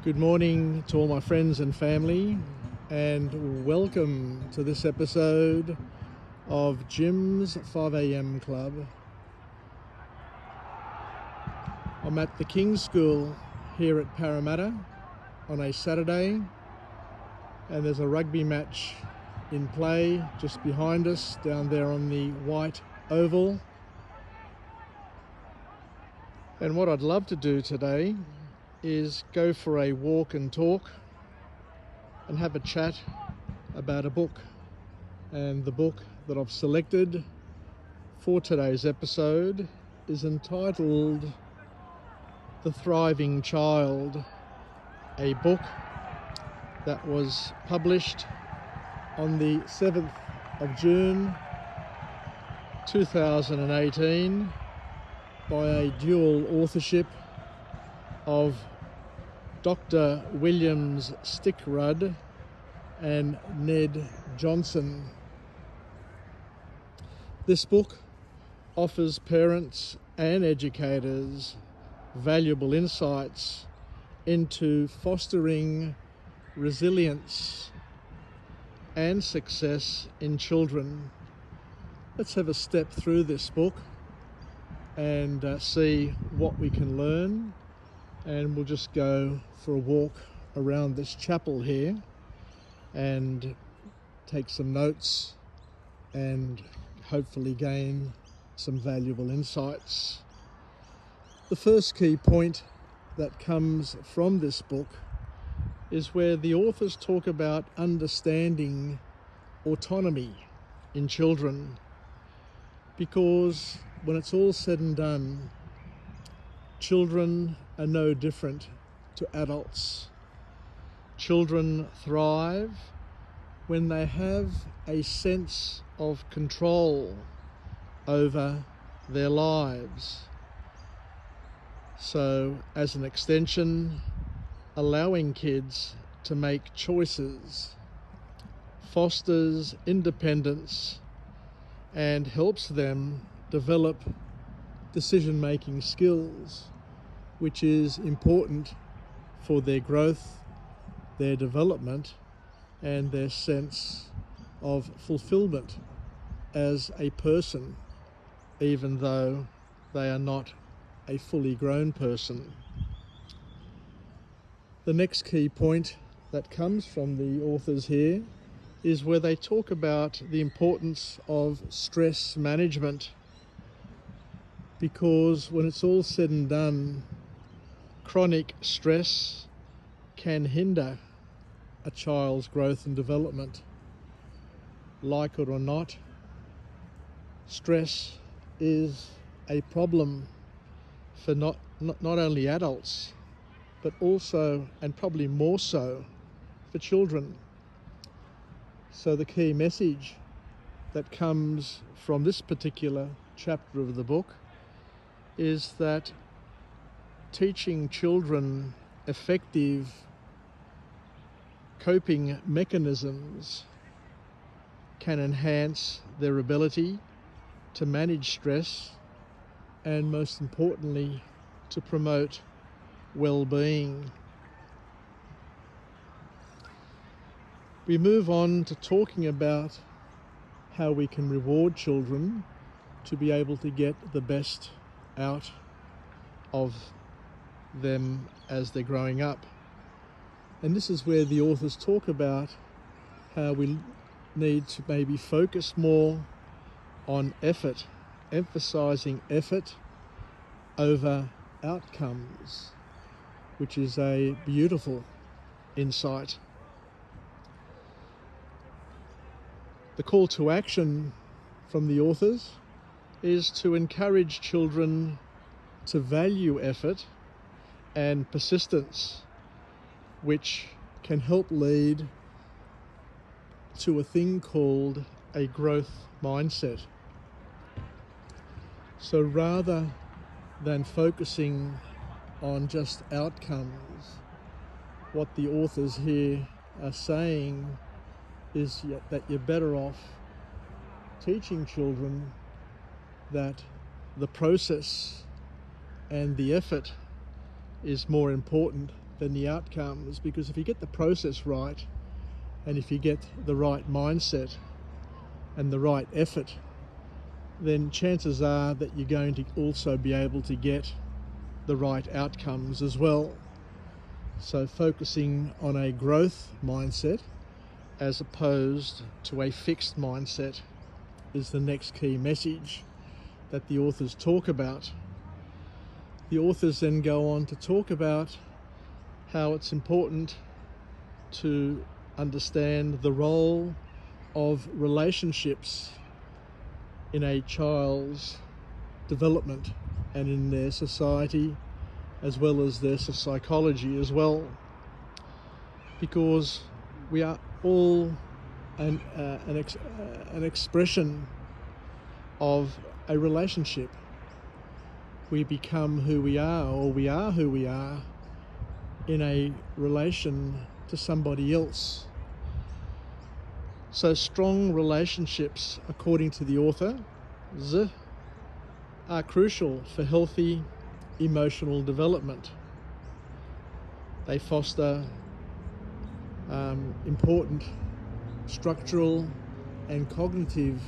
Good morning to all my friends and family, and welcome to this episode of Jim's 5am Club. I'm at the King's School here at Parramatta on a Saturday, and there's a rugby match in play just behind us down there on the white oval. And what I'd love to do today is go for a walk and talk and have a chat about a book. And the book that I've selected for today's episode is entitled The Thriving Child, a book that was published on the 7th of June 2018 by a dual authorship of Dr. Williams Stixrud and Ned Johnson. This book offers parents and educators valuable insights into fostering resilience and success in children. Let's have a step through this book and see what we can learn. And we'll just go for a walk around this chapel here and take some notes and hopefully gain some valuable insights. The first key point that comes from this book is where the authors talk about understanding autonomy in children, because when it's all said and done, children are no different to adults. Children thrive when they have a sense of control over their lives. So, as an extension, allowing kids to make choices fosters independence and helps them develop decision-making skills, which is important for their growth, their development, and their sense of fulfillment as a person, even though they are not a fully grown person. The next key point that comes from the authors here is where they talk about the importance of stress management, because when it's all said and done, chronic stress can hinder a child's growth and development. Like it or not, stress is a problem for not only adults, but also, and probably more so, for children. So the key message that comes from this particular chapter of the book is that teaching children effective coping mechanisms can enhance their ability to manage stress and, most importantly, to promote well-being. We move on to talking about how we can reward children to be able to get the best out of them as they're growing up. And this is where the authors talk about how we need to maybe focus more on effort, emphasizing effort over outcomes, which is a beautiful insight. The call to action from the authors is to encourage children to value effort and persistence, which can help lead to a thing called a growth mindset. So rather than focusing on just outcomes, what the authors here are saying is that you're better off teaching children that the process and the effort is more important than the outcomes, because if you get the process right, and if you get the right mindset and the right effort, then chances are that you're going to also be able to get the right outcomes as well. So focusing on a growth mindset as opposed to a fixed mindset is the next key message that the authors talk about. The authors then go on to talk about how it's important to understand the role of relationships in a child's development and in their society, as well as their psychology as well, because we are all an expression of a relationship. We become who we are, or we are who we are, in a relation to somebody else. So strong relationships, according to the author, are crucial for healthy emotional development. They foster important structural and cognitive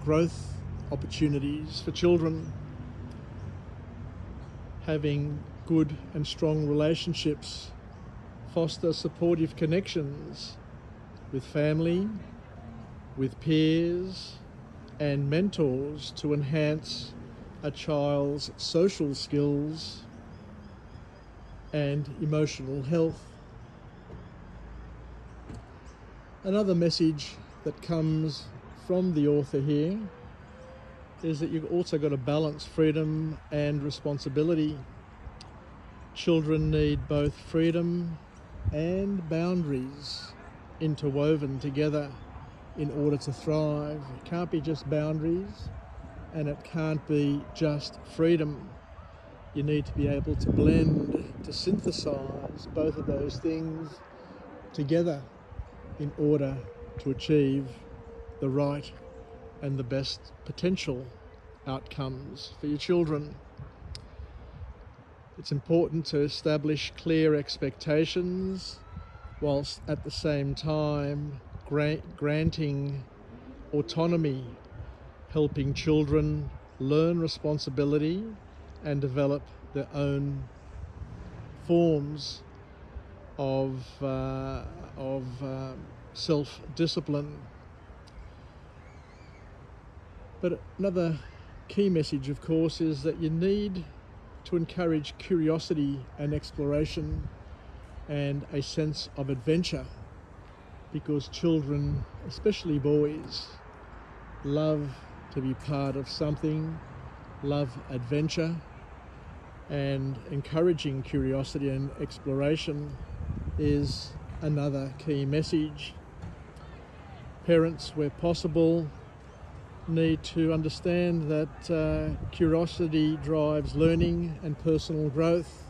growth opportunities for children. Having good and strong relationships foster supportive connections with family, with peers and mentors to enhance a child's social skills and emotional health. Another message that comes from the author here is that you've also got to balance freedom and responsibility. Children need both freedom and boundaries interwoven together in order to thrive. It can't be just boundaries, and it can't be just freedom. You need to be able to blend, to synthesize both of those things together in order to achieve the right and the best potential outcomes for your children. It's important to establish clear expectations whilst at the same time granting autonomy, helping children learn responsibility and develop their own forms of self-discipline. But another key message, of course, is that you need to encourage curiosity and exploration and a sense of adventure, because children, especially boys, love to be part of something, love adventure, and encouraging curiosity and exploration is another key message. Parents, where possible, need to understand that curiosity drives learning and personal growth,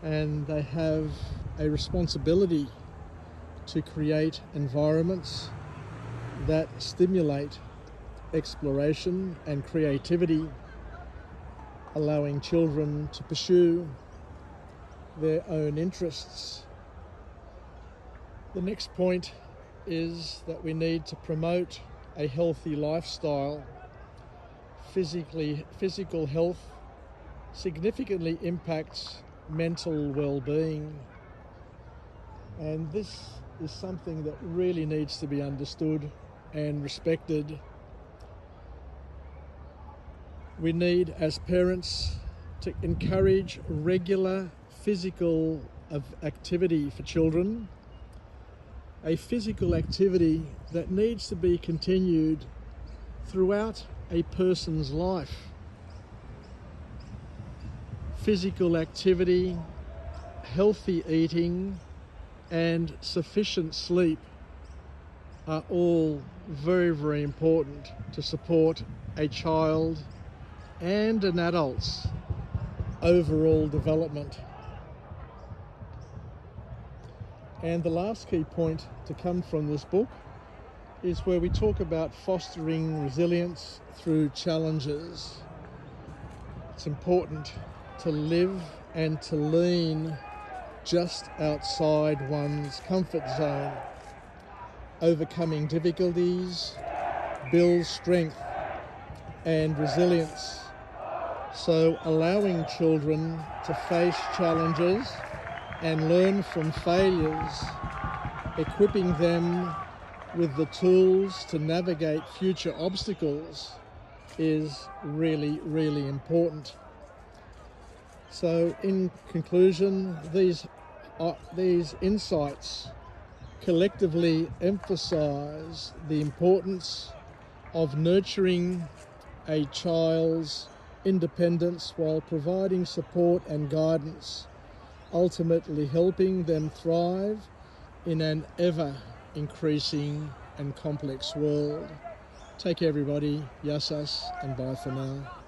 and they have a responsibility to create environments that stimulate exploration and creativity, allowing children to pursue their own interests. The next point is that we need to promote a healthy lifestyle. Physical health significantly impacts mental well-being, and this is something that really needs to be understood and respected. We need, as parents, to encourage regular physical activity for children, a physical activity that needs to be continued throughout a person's life. Physical activity, healthy eating, and sufficient sleep are all very, very important to support a child and an adult's overall development. And the last key point to come from this book is where we talk about fostering resilience through challenges. It's important to live and to lean just outside one's comfort zone. Overcoming difficulties builds strength and resilience. So allowing children to face challenges and learn from failures, equipping them with the tools to navigate future obstacles is really, really important. So in conclusion, these insights collectively emphasize the importance of nurturing a child's independence while providing support and guidance, ultimately helping them thrive in an ever increasing and complex world. Take care everybody, yasas, and bye for now.